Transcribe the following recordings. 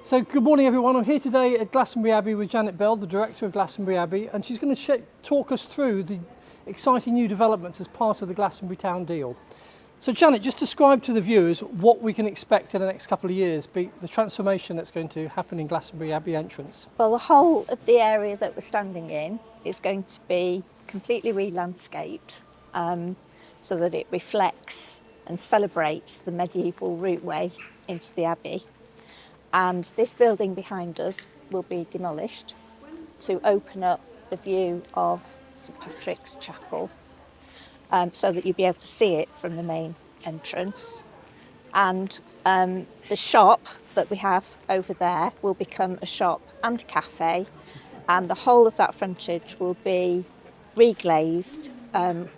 So good morning everyone, I'm here today at Glastonbury Abbey with Janet Bell, the Director of Glastonbury Abbey, and she's going to talk us through the exciting new developments as part of the Glastonbury Town deal. So Janet, just describe to the viewers what we can expect in the next couple of years, be the transformation that's going to happen in Glastonbury Abbey entrance. Well, the whole of the area that we're standing in is going to be completely re-landscaped so that it reflects and celebrates the medieval routeway into the Abbey. And this building behind us will be demolished to open up the view of St Patrick's Chapel so that you'll be able to see it from the main entrance. And the shop that we have over there will become a shop and cafe, and the whole of that frontage will be reglazed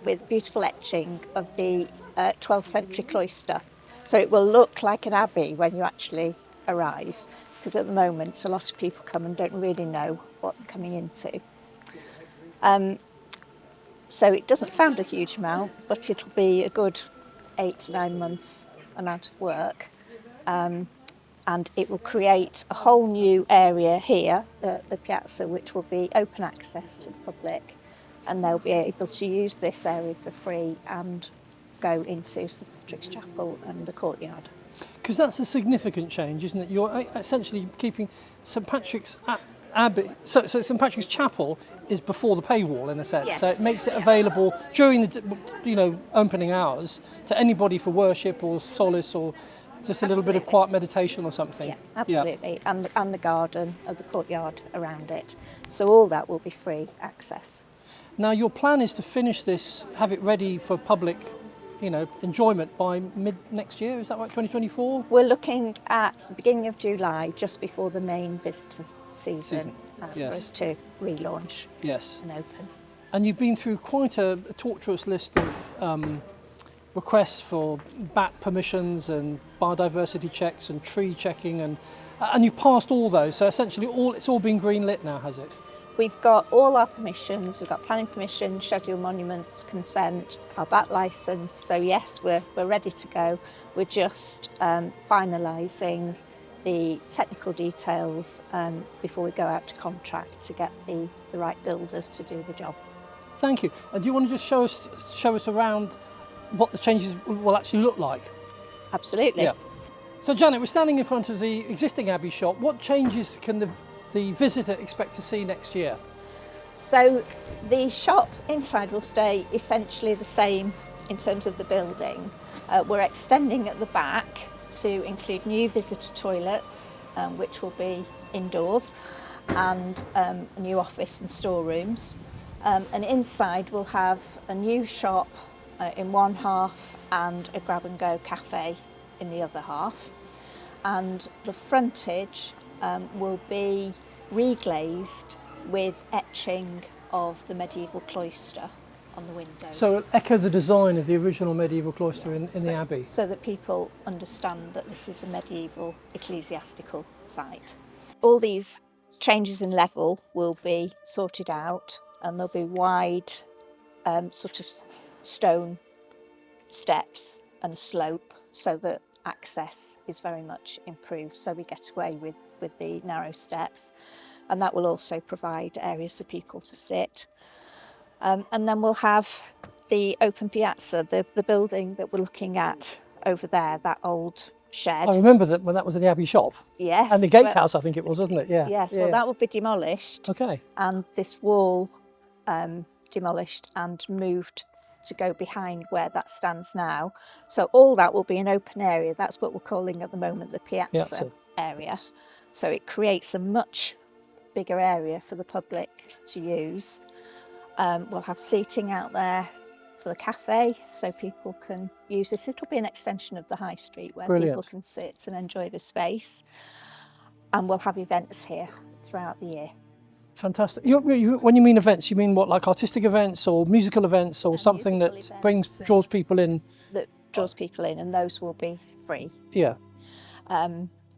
with beautiful etching of the 12th century cloister. So it will look like an abbey when you actually arrive, because at the moment a lot of people come and don't really know what they're coming into. So it doesn't sound a huge amount, but it'll be a good 8 to 9 months amount of work, and it will create a whole new area here, the piazza, which will be open access to the public, and they'll be able to use this area for free and go into St Patrick's Chapel and the courtyard. Because that's a significant change, isn't it? You're essentially keeping St Patrick's Abbey, so St Patrick's Chapel is before the paywall in a sense, yes. So it makes it available during the opening hours to anybody for worship or solace or just a little bit of quiet meditation or something. Yeah, absolutely, yeah. And the garden of the courtyard around it. So all that will be free access. Now your plan is to finish this, have it ready for public enjoyment by mid next year, is that right, 2024? We're looking at the beginning of July, just before the main visitor season. Yes. For us to relaunch and open. And you've been through quite a tortuous list of requests for bat permissions and biodiversity checks and tree checking, and you've passed all those, so essentially it's all been green lit now, has it? We've got all our permissions, we've got planning permission, scheduled monuments, consent, our bat licence, so yes, we're ready to go. We're just finalising the technical details before we go out to contract to get the right builders to do the job. Thank you. And do you want to just show us around what the changes will actually look like? Absolutely. Yeah. So Janet, we're standing in front of the existing Abbey shop. What changes can the visitor expect to see next year? So the shop inside will stay essentially the same in terms of the building. We're extending at the back to include new visitor toilets, which will be indoors, and a new office and storerooms. And inside we'll have a new shop in one half and a grab-and-go cafe in the other half. And the frontage will be reglazed with etching of the medieval cloister on the windows. So it'll echo the design of the original medieval cloister in the Abbey. So that people understand that this is a medieval ecclesiastical site. All these changes in level will be sorted out, and there'll be wide sort of stone steps and a slope so that access is very much improved, so we get away with the narrow steps, and that will also provide areas for people to sit. And then we'll have the open piazza, the building that we're looking at over there, that old shed. I remember that when that was in the Abbey shop. Yes. And the gatehouse, I think it was, wasn't it? Yeah. Yes, well, that will be demolished. Okay. And this wall demolished and moved to go behind where that stands now. So all that will be an open area. That's what we're calling at the moment the piazza area. So it creates a much bigger area for the public to use. We'll have seating out there for the cafe so people can use this. It'll be an extension of the high street where people can sit and enjoy the space. And we'll have events here throughout the year. Fantastic. When you mean events, you mean what, like artistic events or musical events or something that draws people in? That draws people in, and those will be free. Yeah.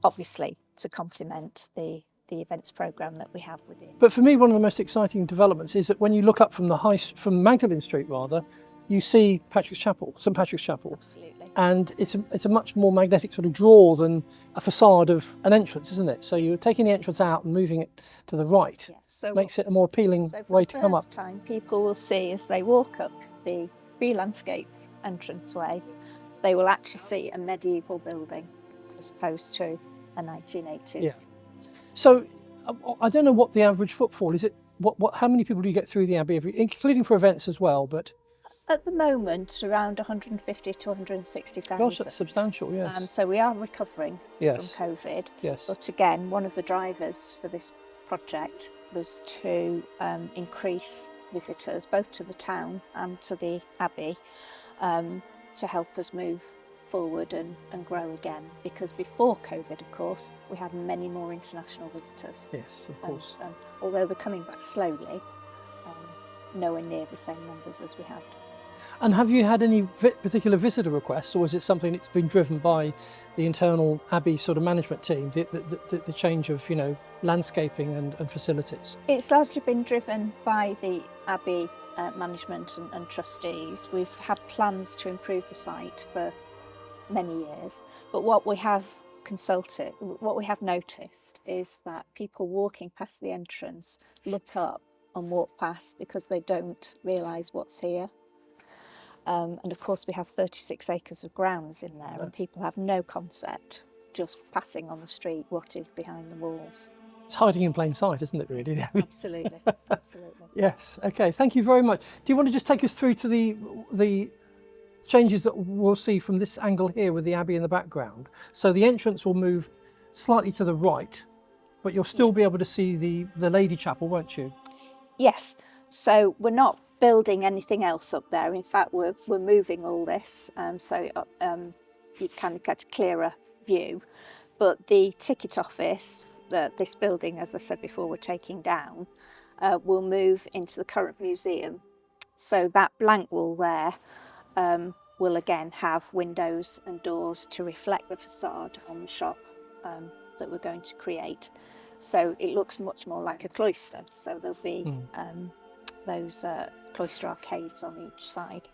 Obviously, to complement the events programme that we have within. But for me, one of the most exciting developments is that when you look up from Magdalen Street, you see St Patrick's Chapel. Absolutely. and it's a much more magnetic sort of draw than a facade of an entrance, isn't it? So you're taking the entrance out and moving it to the right. Yeah, so makes it a more appealing so way to come up. for the first time, people will see as they walk up the re-landscaped entranceway, they will actually see a medieval building as opposed to a 1980s. Yeah. So I don't know what the average footfall is. It how many people do you get through the Abbey, including for events as well? But at the moment, around 150 to 160,000. gosh, that's substantial. Yes. So we are recovering Yes. from COVID. Yes. But again, one of the drivers for this project was to increase visitors both to the town and to the Abbey, to help us move forward and grow again, because before COVID, of course, we had many more international visitors. Yes, of course. Although they're coming back slowly, nowhere near the same numbers as we had. And have you had any particular visitor requests, or is it something that's been driven by the internal Abbey sort of management team, the change of, you know, landscaping and facilities? It's largely been driven by the Abbey management and trustees. We've had plans to improve the site for many years, but what we have noticed is that people walking past the entrance look up and walk past because they don't realise what's here. And of course we have 36 acres of grounds in there, and people have no concept, just passing on the street, what is behind the walls. It's hiding in plain sight, isn't it, really? Absolutely, absolutely. Yes, okay, thank you very much. Do you want to just take us through to the changes that we'll see from this angle here with the Abbey in the background? So the entrance will move slightly to the right, but you'll still be able to see the Lady Chapel, won't you? Yes, so we're not building anything else up there. In fact, we're moving all this, so you kind of get a clearer view. But the ticket office, this building, as I said before, we're taking down, will move into the current museum. So that blank wall there will again have windows and doors to reflect the facade on the shop that we're going to create. So it looks much more like a cloister. So there'll be those cloister arcades on each side.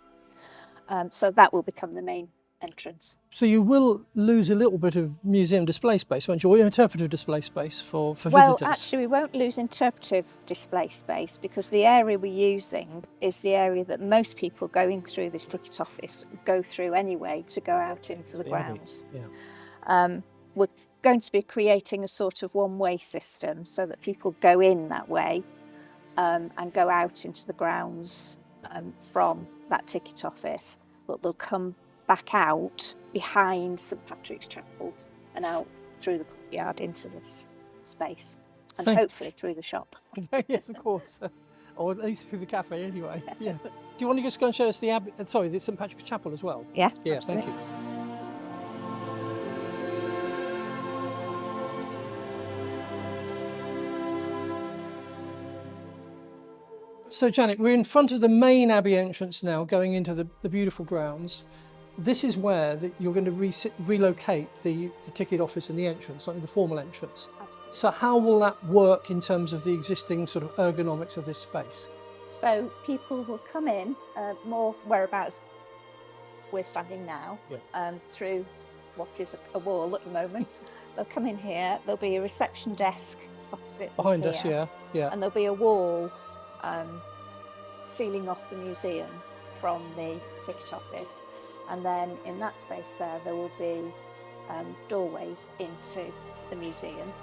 So that will become the main entrance. So you will lose a little bit of museum display space, won't you, or interpretive display space for visitors? Well, actually we won't lose interpretive display space, because the area we're using is the area that most people going through this ticket office go through anyway to go out into the grounds. Yeah. We're going to be creating a sort of one-way system so that people go in that way and go out into the grounds from that ticket office, but they'll come back out behind St Patrick's Chapel and out through the courtyard into this space, and hopefully through the shop. Yes, of course, or at least through the cafe anyway. Yeah. Do you want to just go and show us the Abbey? Sorry, the St Patrick's Chapel as well? Yeah. Yeah. Absolutely. Thank you. So Janet, we're in front of the main Abbey entrance now, going into the beautiful grounds. This is where you're going to relocate the ticket office and the entrance, like the formal entrance. Absolutely. So how will that work in terms of the existing sort of ergonomics of this space? So people will come in more whereabouts we're standing now, through what is a wall at the moment. They'll come in here, there'll be a reception desk opposite Behind here, us, yeah. and there'll be a wall sealing off the museum from the ticket office. And then in that space there will be doorways into the museum.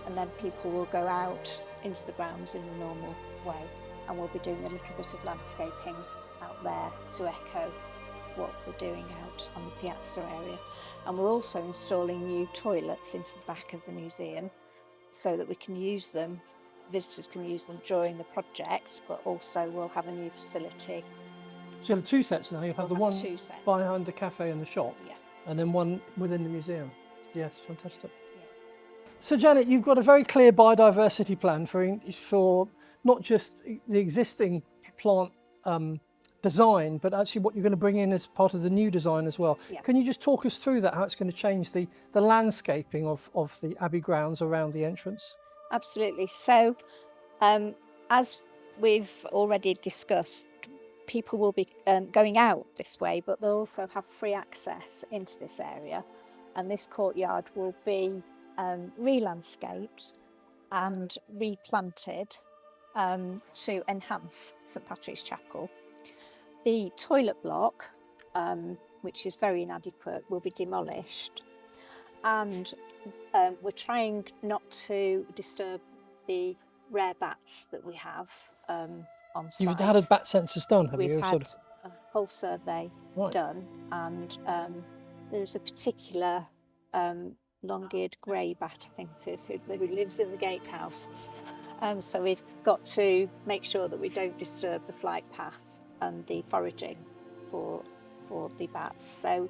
And then people will go out into the grounds in the normal way. And we'll be doing a little bit of landscaping out there to echo what we're doing out on the piazza area. And we're also installing new toilets into the back of the museum so that we can use them, visitors can use them during the project, but also we'll have a new facility. So you'll have two sets now. You'll have the one behind the cafe and the shop, and then one within the museum. Yes, fantastic. Yeah. So Janet, you've got a very clear biodiversity plan for not just the existing plant design, but actually what you're going to bring in as part of the new design as well. Yeah. Can you just talk us through that, how it's going to change the landscaping of the Abbey grounds around the entrance? Absolutely. So as we've already discussed, people will be going out this way, but they'll also have free access into this area. And this courtyard will be re-landscaped and replanted to enhance St Patrick's Chapel. The toilet block, which is very inadequate, will be demolished. And we're trying not to disturb the rare bats that we have on site. You've had a bat census done, have you? We've had a whole survey done, and there's a particular long-eared grey bat, I think it is, who lives in the gatehouse. So we've got to make sure that we don't disturb the flight path and the foraging for the bats. So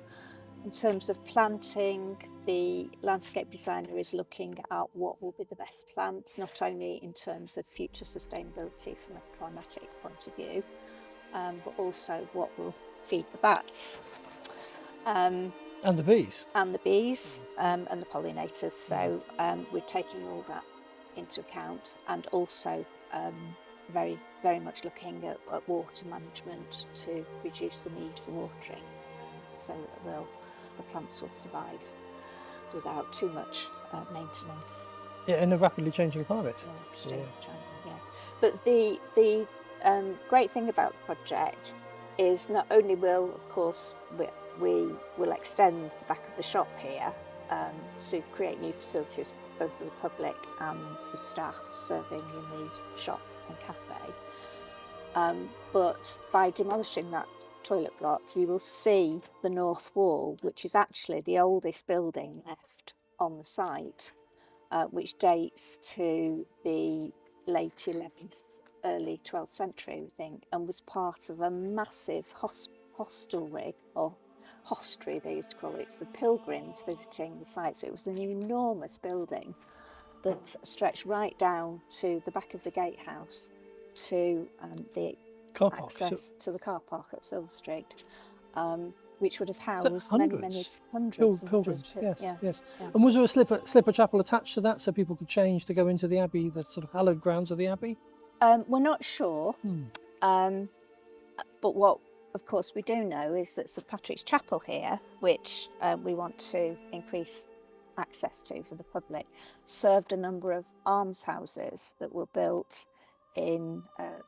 in terms of planting, the landscape designer is looking at what will be the best plants, not only in terms of future sustainability from a climatic point of view, but also what will feed the bats. And the bees. And the bees, and the pollinators. So we're taking all that into account, and also very, very much looking at water management to reduce the need for watering, so that the plants will survive without too much maintenance. Yeah, in a rapidly changing climate. Yeah. But the great thing about the project is not only will, of course, we will extend the back of the shop here to create new facilities both for the public and the staff serving in the shop and cafe. But by demolishing that toilet block, you will see the north wall, which is actually the oldest building left on the site, which dates to the late 11th, early 12th century, I think, and was part of a massive hostelry, or hostry they used to call it, for pilgrims visiting the site. So it was an enormous building that stretched right down to the back of the gatehouse to the car park, access to the car park at Silver Street, which would have housed many hundreds of pilgrims. Yes. Yeah. And was there a slipper chapel attached to that, so people could change to go into the abbey, the sort of hallowed grounds of the abbey? We're not sure, but what, of course, we do know is that St Patrick's Chapel here, which we want to increase access to for the public, served a number of almshouses that were built in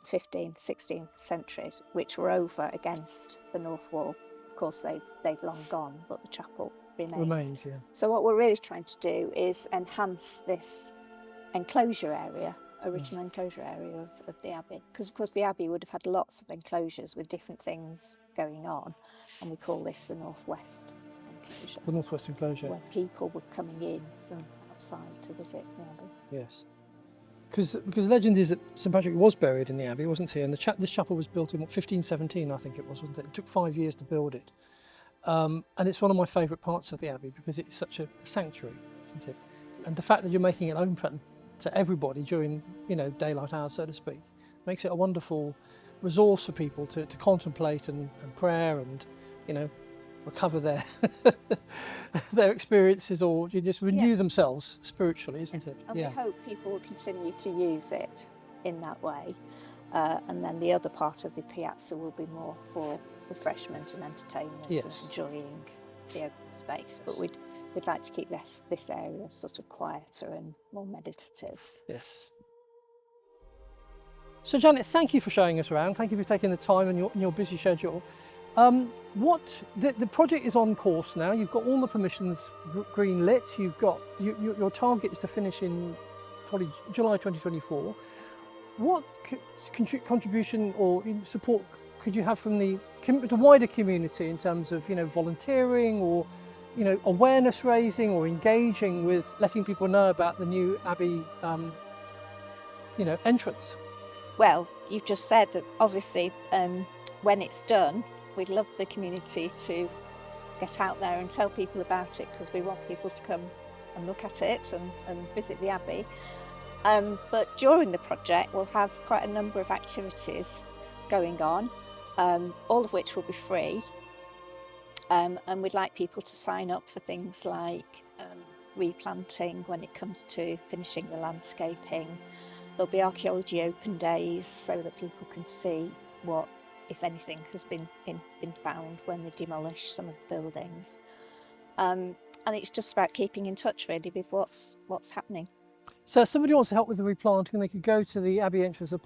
15th, 16th centuries, which were over against the north wall. Of course, they've long gone, but the chapel remains. Yeah. So what we're really trying to do is enhance this enclosure area, original enclosure area of the abbey, because of course the abbey would have had lots of enclosures with different things going on, and we call this the northwest enclosure. The northwest enclosure. Where people were coming in from outside to visit the abbey. Yes. Because legend is that St Patrick was buried in the abbey, wasn't he? And this chapel was built in 1517, I think it was, wasn't it? It took 5 years to build it. And it's one of my favourite parts of the abbey because it's such a sanctuary, isn't it? And the fact that you're making it open to everybody during, daylight hours, so to speak, makes it a wonderful resource for people to contemplate and prayer and, recover their their experiences, or just renew themselves spiritually, isn't it? And we hope people will continue to use it in that way. And then the other part of the piazza will be more for refreshment and entertainment and enjoying the open space. But we'd like to keep this area sort of quieter and more meditative. Yes. So Janet, thank you for showing us around. Thank you for taking the time in your busy schedule. The project is on course now. You've got all the permissions green lit. You've got your target is to finish in probably July 2024. What contribution or support could you have from the wider community in terms of volunteering or awareness raising or engaging with letting people know about the new Abbey entrance? Well, you've just said that obviously when it's done, we'd love the community to get out there and tell people about it, because we want people to come and look at it and visit the Abbey. But during the project, we'll have quite a number of activities going on, all of which will be free. And we'd like people to sign up for things like replanting when it comes to finishing the landscaping. There'll be archaeology open days so that people can see what if anything has been found when they demolish some of the buildings. And it's just about keeping in touch really with what's happening. So if somebody wants to help with the replanting, they could go to the Abbey entrance and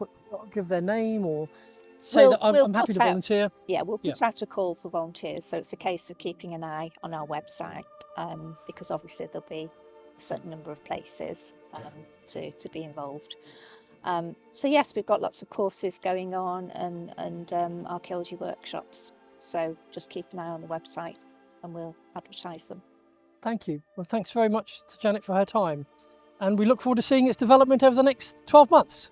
give their name or say that I'm happy to volunteer. We'll put out a call for volunteers. So it's a case of keeping an eye on our website, because obviously there'll be a certain number of places to be involved. So yes, we've got lots of courses going on and archaeology workshops. So just keep an eye on the website and we'll advertise them. Thank you. Well, thanks very much to Janet for her time. And we look forward to seeing its development over the next 12 months.